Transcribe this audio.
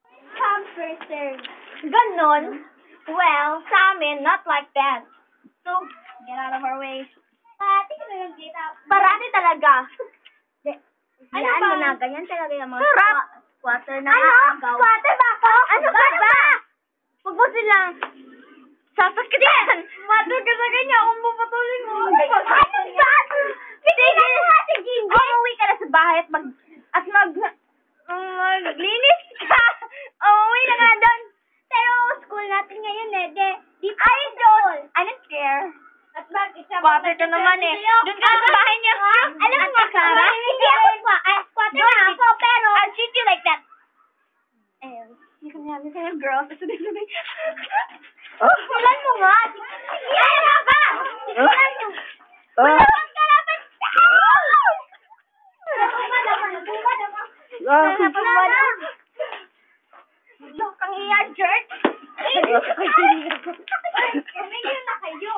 Come first serve. Ganon. Well, sa amin, not like that. So, get out of our way. Parati talaga. Ano ba? Mo na, ganyan talaga yung mga squatter na agaw. Squatter ba ako? Ano ba? Huwag mo silang sasakitin. Squatter ka sa ganyan kung pupatulin mo. Ano ba? Sige nga si Gingy. Umuwi ka na sa bahay at maglinis ka. Umuwi na nga doon. Pero school natin ngayon di pa school. I don't care. At bakit siya squatter ka naman eh. Doon ka sa bahay niya. Alam mo, Sarah? Hindi ako squatter na ako, pero I'll treat you like that. You can have this kind of girl. Simulan mo nga. Yan na ba? Simulan mo. Wala kang kalapit. Huwag kang iya, jerk. Tumigil na kayo.